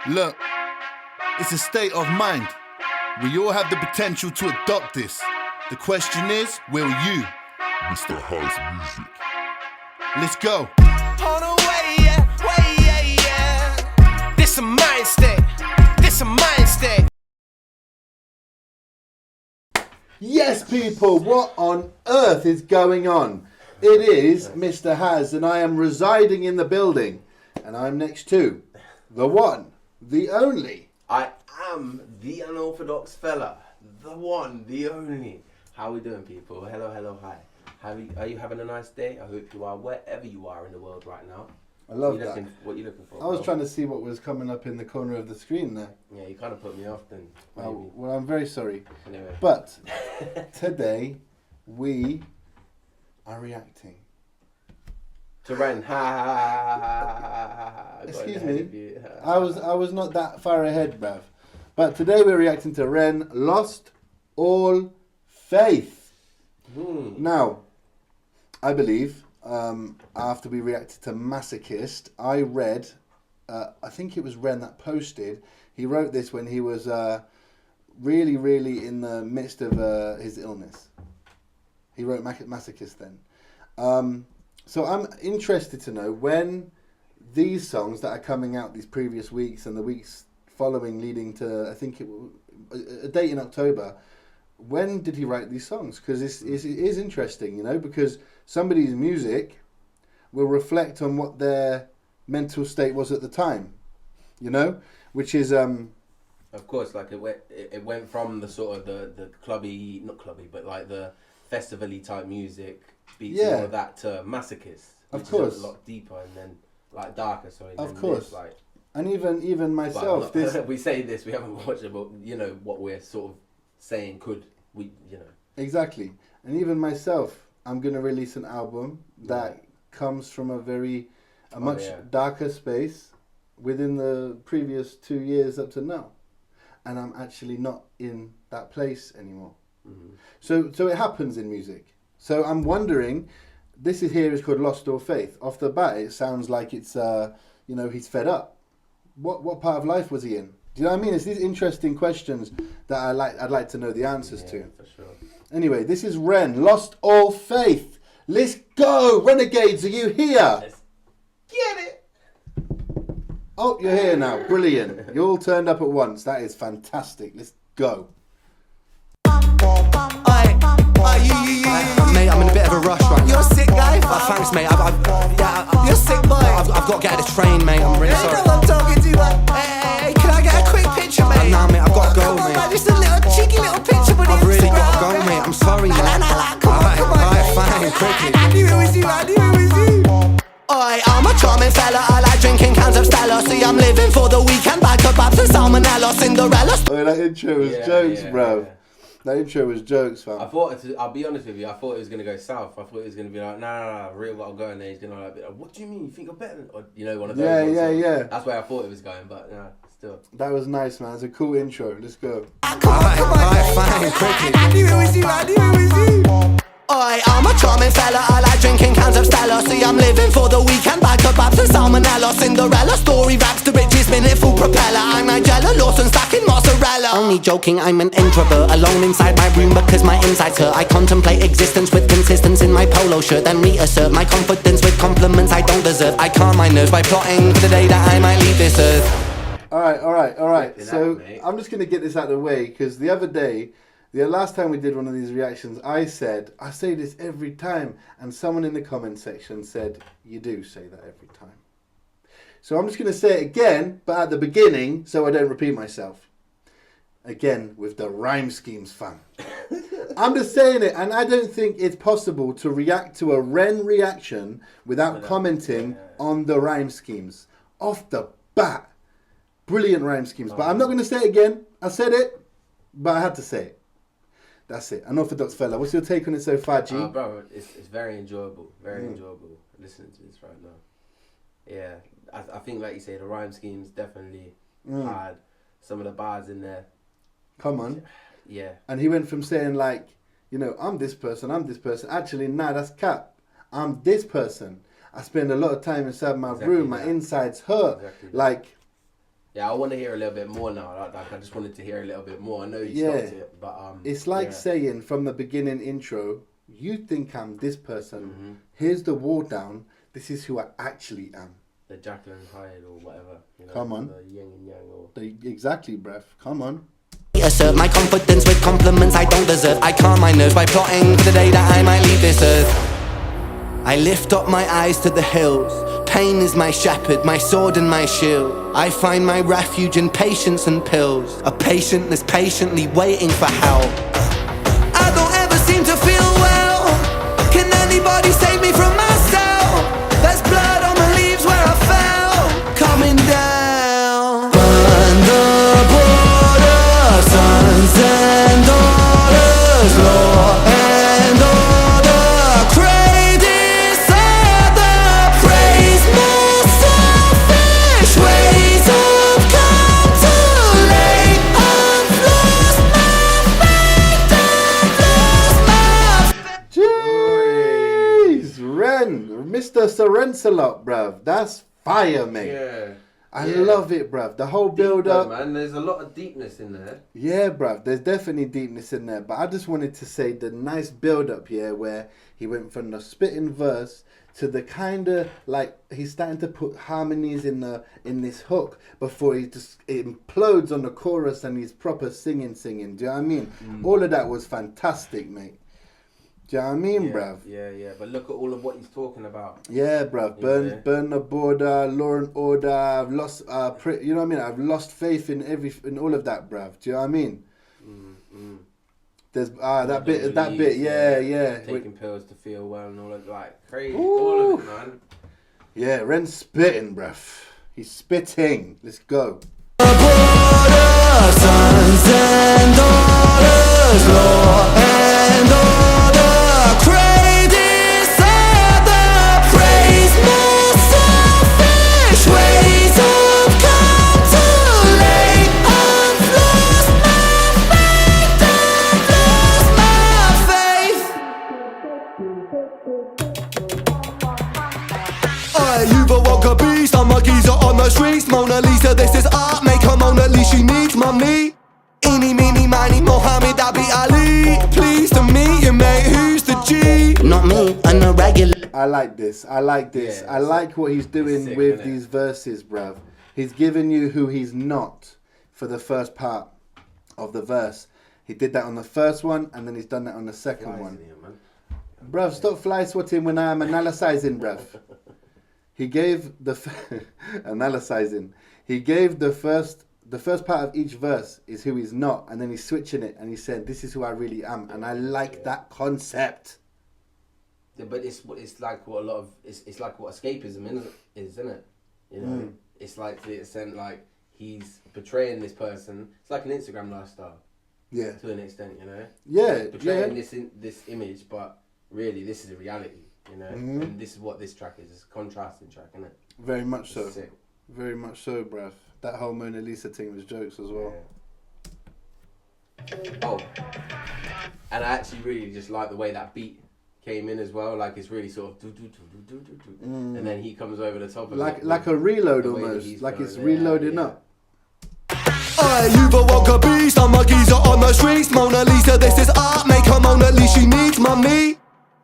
Look, it's a state of mind. We all have the potential to adopt this. The question is, will you? Mr. House Music. Let's go. Hold on, wait, yeah. This a mind state. This a mind state. Yes, people, what on earth is going on? It is Mr. Haz, and I am residing in the building, and I'm next to the one, the only. I am the unorthodox fella, the one, the only. How we doing, people? Hello, hi. Are you having a nice day? I hope you are, wherever you are in the world right now. I love that. What are you looking for? I was trying to see what was coming up in the corner of the screen there. Yeah, you kind of put me off then. Oh, well, I'm very sorry. Anyway. But today we are reacting. To REN. Excuse me. I was not that far ahead, bruv. But today we're reacting to REN, Lost All Faith. Now, I believe after we reacted to Masochist, I read, I think it was REN that posted, he wrote this when he was really in the midst of his illness. He wrote Masochist then. So I'm interested to know when these songs that are coming out these previous weeks and the weeks following leading to, I think it was a date in October, when did he write these songs? Because it is interesting, you know, because somebody's music will reflect on what their mental state was at the time, you know, which is... Of course, like it went from the sort of the clubby, not clubby, but like the festival-y type music, beats and all of that to Masochist, which is a lot deeper and then like darker. Sorry, of course. This, like, and even myself, we say this, we haven't watched it, but you know what we're sort of saying exactly. And even myself, I'm gonna release an album that comes from a much darker space within the previous 2 years up to now, and I'm actually not in that place anymore. So it happens in music. So I'm wondering, this is called Lost All Faith. Off the bat, it sounds like it's he's fed up. What part of life was he in? Do you know what I mean? It's these interesting questions that I'd like to know the answers to. For sure. Anyway, this is REN, Lost All Faith. Let's go, Renegades! Are you here? Let's get it. Oh, you're here now. Brilliant. You all turned up at once. That is fantastic. Let's go. Mate, I'm in a bit of a rush right now. You're a sick guy. Thanks, mate. You're sick, boy. I've got to get out of this train, mate. I'm really sorry. I'm talking to you, hey, can I get a quick picture, mate? Nah, mate, I've got to go, mate. Man, just a little cheeky little picture, but I've really got to go, mate. I'm sorry, mate. Alright, fine, quickly. I knew it was you. I'm a charming fella. I like drinking cans of Stella. See, I'm living for the weekend. Back up and salmonella, Cinderella. Oh, that intro was jokes, bro. Yeah. That intro was jokes, fam. I'll be honest with you, I thought it was going to go south. I thought it was going to be like, nah, real got to go, and then he's going to like, what do you mean? You think you're better? Or, you know, one of those ones. Yeah. That's where I thought it was going, but still. That was nice, man. It's a cool intro. Let's go. Alright, fine, quickly. I knew it was you. I'm a charming fella. I like drinking cans of Stella. See, I'm living for the weekend. Back up abs and salmonella. Cinderella story raps to riches, spinning full propeller. I'm Nigella Lawson, stacking mozzarella. Only joking, I'm an introvert, alone inside my room because my insides hurt. I contemplate existence with consistence in my polo shirt, then reassert my confidence with compliments I don't deserve. I calm my nerves by plotting for the day that I might leave this earth. Alright. So I'm just going to get this out of the way because the other day, the last time we did one of these reactions, I say this every time, and someone in the comment section said, you do say that every time. So I'm just going to say it again, but at the beginning, so I don't repeat myself. Again, with the rhyme schemes, fam. I'm just saying it, and I don't think it's possible to react to a REN reaction without commenting on the rhyme schemes. Off the bat. Brilliant rhyme schemes. But I'm not going to say it again. I said it, but I had to say it. That's it. Unorthodox fella. What's your take on it so far, G? Bro, it's very enjoyable. Very enjoyable listening to this right now. Yeah, I think, like you say, the rhyme schemes definitely had some of the bars in there. Come on. Yeah. And he went from saying, like, I'm this person. Actually, nah, that's cap. I'm this person. I spend a lot of time inside my room. My insides hurt. Exactly. Like, Yeah, I want to hear a little bit more now. Like I just wanted to hear a little bit more. I know you stopped it, but it's like saying from the beginning intro, you think I'm this person. Here's the wall down. This is who I actually am. The Jekyll and Hyde or whatever. You know, Come on. The yin and yang or... Exactly, bruv. Come on. Assert my confidence with compliments I don't deserve. I calm my nerves by plotting for the day that I might leave this earth. I lift up my eyes to the hills. Pain is my shepherd, my sword and my shield. I find my refuge in patience and pills. A patient that's patiently waiting for help. I don't ever seem to feel well. Can anybody save me from myself? There's blood on the leaves where I fell. Coming down. Burn the border, sons and daughters, law and order. Crave disorder, praise my selfish ways have come too late. I've lost my faith, I've lost my Jeez, Ren, Mr. Serencelot, bruv. That's fire, mate. Yeah. I love it, bruv. The whole build Deep, up. man. There's a lot of deepness in there. Yeah, bruv. There's definitely deepness in there. But I just wanted to say the nice build up here where he went from the spitting verse to the kind of like he's starting to put harmonies in this hook before he just implodes on the chorus and he's proper singing. Do you know what I mean? All of that was fantastic, mate. Do you know what I mean, bruv? Yeah. But look at all of what he's talking about. Yeah, bruv. Burn the border, law and order. I've lost, you know what I mean? I've lost faith in all of that, bruv. Do you know what I mean? There's that bit, yeah. Taking pills to feel well and all of like crazy, all of it, man. Yeah, Ren's spitting, bruv. He's spitting. Let's go. border, sons and daughters, law and order. Crave disorder, praise my selfish ways have come too late. I've lost my faith, you've awoke a beast, I'm a geezer on the streets. Mona Lisa, this is art, make her Mona Lisa, she needs mummy. Eeny, meeny, miny, Mohammed, Abi Ali. Pleased to meet you, mate, who's the G? Not me, I'm a regular. I like this. Yeah, I like what he's doing sick, with innit? these verses, bruv. He's giving you who he's not for the first part of the verse. He did that on the first one, and then he's done that on the second one. Bruv, stop fly swatting when I am analyzing, bruv. He gave analyzing. He gave the first part of each verse is who he's not, and then he's switching it, and he said, "This is who I really am," and I like that concept. Yeah, but it's like what a lot of it's like what escapism is, isn't it? You know, it's like to the extent like he's portraying this person. It's like an Instagram lifestyle. Yeah. To an extent, you know. Yeah. Portraying this image, but really this is a reality. You know, and this is what this track is. It's a contrasting track, isn't it? Very much so. Sick. Very much so, bruv. That whole Mona Lisa thing was jokes as well. Yeah. Oh, and I actually really just like the way that beat came in as well. Like it's really sort of and then he comes over the top of it. Like a reload the way that almost. he's Like going, it's reloading yeah. up. You've awoke a beast, I'm a geezer on the streets. Mona Lisa, this is art, make her Mona Lisa, she needs mummy.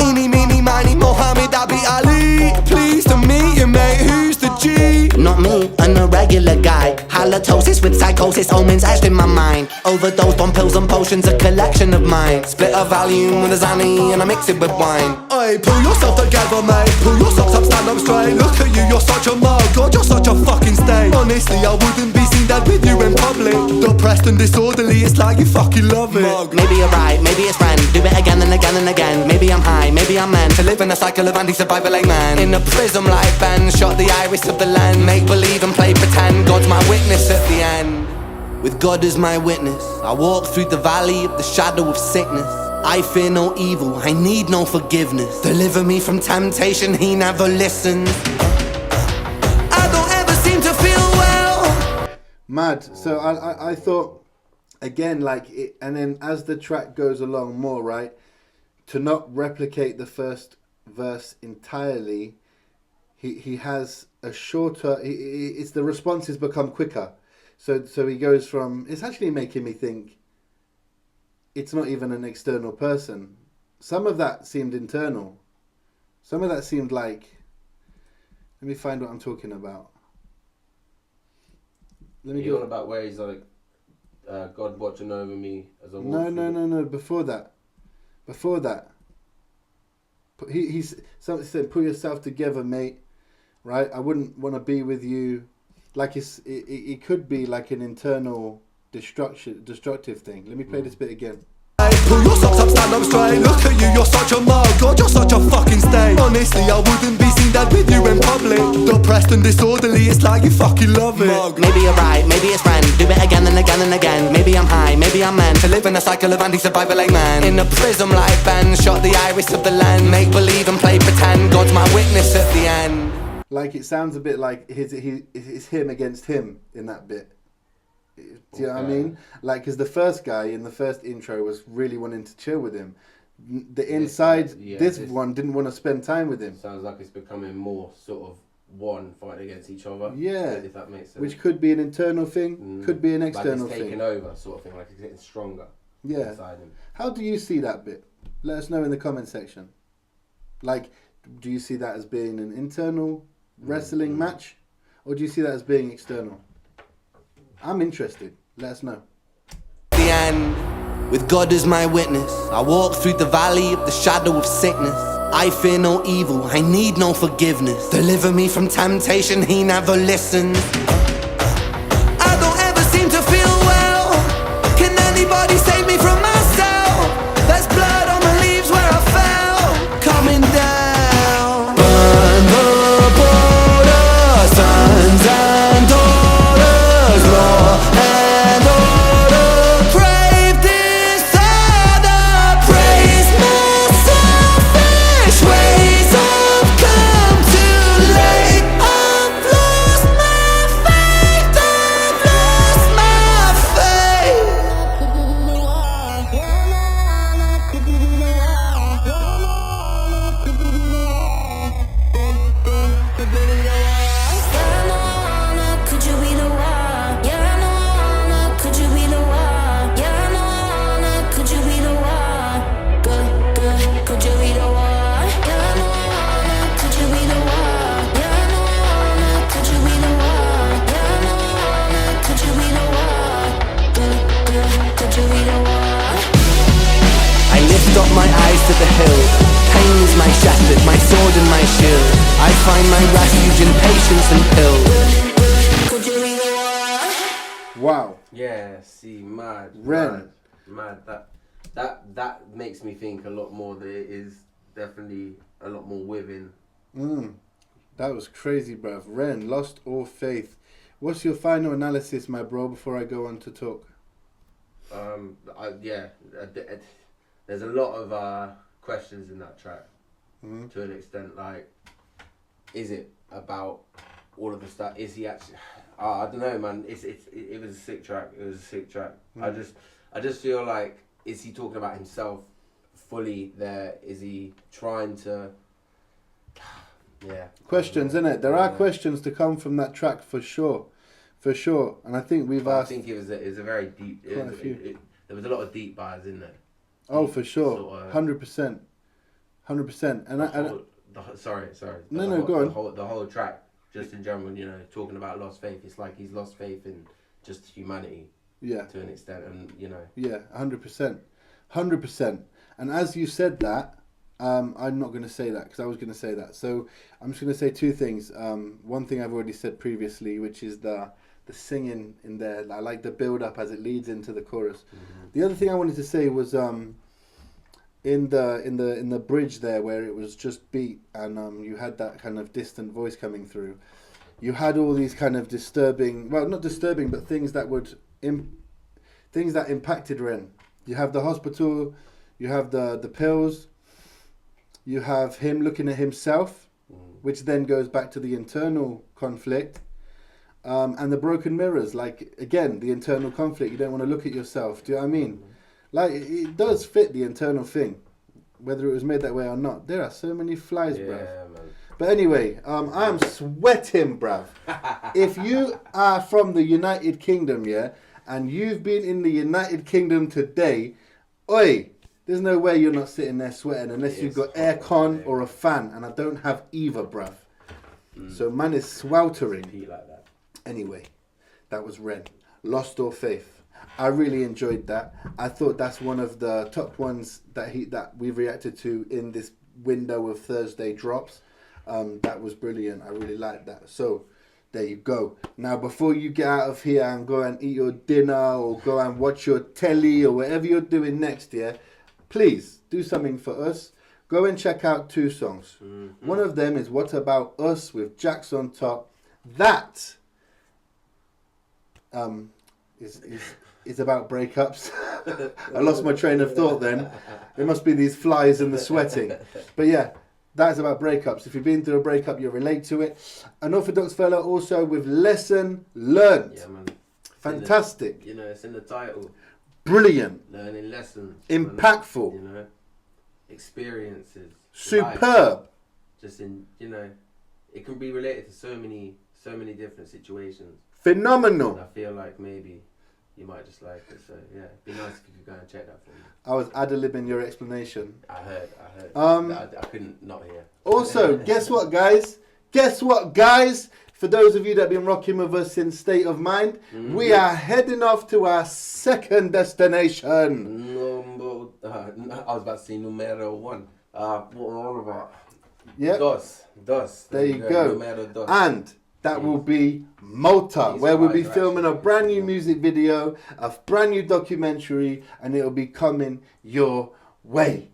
Eeny, meeny, miny, Mohammed, Abi Ali. Pleased to meet you, mate, who's the G? Not me, I'm a regular guy. Halitosis with psychosis, omens etched in my mind. Overdosed on pills and potions, a collection of mine. Split a Valium with a Zanny and I mix it with wine. Hey, pull yourself together, mate. Pull your socks up, stand up straight. Look at you, you're such a mug. God, you're such a fucking stain. Honestly, I wouldn't be seen dead with you in public. Depressed and disorderly, it's like you fucking love it. Maybe you're right, maybe it's friend. Do it again and again and again. Maybe I'm high, maybe I'm meant to live in a cycle of anti-survival like man. In a prism like Ben, shot the iris of the land. Make believe and play pretend, God's my witness at the end. With God as my witness, I walk through the valley of the shadow of sickness. I fear no evil, I need no forgiveness. Deliver me from temptation, he never listens. I don't ever seem to feel well. Mad. So I thought, again, like it, and then as the track goes along more, right, to not replicate the first verse entirely, he has a shorter, it's the responses become quicker. So he goes from, it's actually making me think it's not even an external person. Some of that seemed internal. Some of that seemed like, let me find what I'm talking about. Let me go on about where he's like, God watching over me as I walk. No. Before that. He's something said, "Put yourself together, mate." Right? I wouldn't want to be with you. Like it could be like an internal destructive thing. Let me play this bit again. Pull your socks up, stand up straight. Look at you, you're such a mug. God, you're such a fucking stain. Honestly, I wouldn't be seen dead with you in public. Depressed and disorderly, it's like you fucking love it. Maybe you're right, maybe it's friend. Do it again and again and again. Maybe I'm high, maybe I'm meant to live in a cycle of anti-survival like man. In a prism like Ben, shot the iris of the lens. Make believe and play pretend. God's my witness at the end. Like it sounds a bit like it's him against him in that bit. Do you know what I mean? Like, because the first guy in the first intro was really wanting to chill with him. The inside, this one didn't want to spend time with him. Sounds like it's becoming more sort of one fighting against each other. Yeah, if that makes sense. Which could be an internal thing, could be an external like it's taking over, sort of thing. Like it's getting stronger. Yeah. Inside him. How do you see that bit? Let us know in the comment section. Like, do you see that as being an internal wrestling match, or do you see that as being external? I'm interested. Let us know. The end, with God as my witness, I walk through the valley of the shadow of sickness. I fear no evil, I need no forgiveness. Deliver me from temptation, he never listens. I don't ever seem to feel well. Can anybody save me from myself? There's blood on the leaves where I fell, coming down. Burn the border, sons and daughters, law and order. Brave disorder, praise my selfish ways. I've come too late. I've lost my faith. I've lost my faith. Could you be the one? Yeah, I know I wanna. Could you be the one? Yeah, I know I wanna. Could you be the one? Good. Could you be the one? Yeah, I know I wanna. Could you be the one? Yeah, I know I wanna. Could you be the one? Yeah, I know I wanna. Could you be the one? Good. Could you be the one? I lift up my eyes to the hill. Pain is my shepherd, my sword and my shield. I find my refuge in patience and pills. Could you be the one? Wow. Yeah. See, mad. Ren. Mad. That makes me think a lot more. That it is definitely a lot more within. That was crazy, bruv. Ren, lost all faith. What's your final analysis, my bro, before I go on to talk? There's a lot of questions in that track. To an extent, like, is it about all of the stuff? Is he actually? I don't know, man. It was a sick track. It was a sick track. I just feel like, is he talking about himself fully there? Is he trying to? Yeah. Questions, innit? There are questions to come from that track for sure. And I think we've asked. I think it was a very deep. There was a lot of deep bars in there. Oh, for sure, 100%. And sorry. No, go on. The whole track, just in general, talking about lost faith. It's like he's lost faith in just humanity. Yeah. To an extent, and Yeah, 100%. And as you said that, I'm not going to say that because I was going to say that. So I'm just going to say two things. One thing I've already said previously, which is the singing in there. I like the build up as it leads into the chorus. The other thing I wanted to say was in the bridge there where it was just beat and you had that kind of distant voice coming through. You had all these kind of disturbing, well, not disturbing, but things that impacted Ren. You have the hospital, you have the pills, you have him looking at himself, which then goes back to the internal conflict. And the broken mirrors, like, again, the internal conflict. You don't want to look at yourself. Do you know what I mean? Like, it does fit the internal thing, whether it was made that way or not. There are so many flies, bro. But anyway, I'm sweating, bruv. If you are from the United Kingdom, yeah, and you've been in the United Kingdom today, oi, there's no way you're not sitting there sweating unless you've got aircon or a fan, and I don't have either, bruv. So man is sweltering. Like that. Anyway, that was REN. Lost or Faith. I really enjoyed that. I thought that's one of the top ones that we've reacted to in this window of Thursday drops. That was brilliant. I really liked that. So there you go. Now before you get out of here and go and eat your dinner or go and watch your telly or whatever you're doing next, yeah, please do something for us. Go and check out 2 songs. One of them is What About Us with Jax on top. That is about breakups. I lost my train of thought then. It must be these flies and the sweating. But yeah, that is about breakups. If you've been through a breakup, you'll relate to it. An Orthodox fella also with Lesson Learned. Yeah, man. Fantastic. It's in the title. Brilliant. Learning lessons. Impactful. Experiences. Superb. Life. Just in, it can be related to so many different situations. Phenomenal. And I feel like maybe you might just like it. So yeah, it'd be nice if you could go and check that for me. I was ad-libbing your explanation. I heard. I couldn't not hear. Also, guess what, guys? For those of you that have been rocking with us since State of Mind, we are heading off to our second destination. I was about to say numero 1. What about? Yeah. Dos. There you go. Numero dos. And that will be Malta, where we'll be filming a brand new music video, a brand new documentary, and it'll be coming your way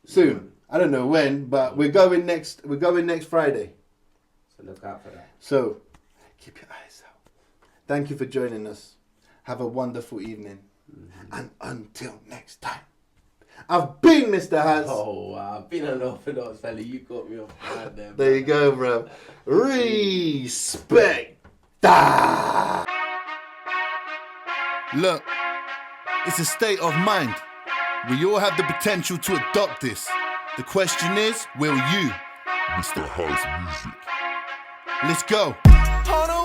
soon. I don't know when, but we're going next Friday. So look out for that. So keep your eyes out. Thank you for joining us. Have a wonderful evening. And until next time, I've been Mr. Haz. Oh, wow. I've been an Orthodox fella. You caught me off guard there. There you go, bro. Respect. Look, it's a state of mind. We all have the potential to adopt this. The question is, will you? Mr. House Music. Let's go. On a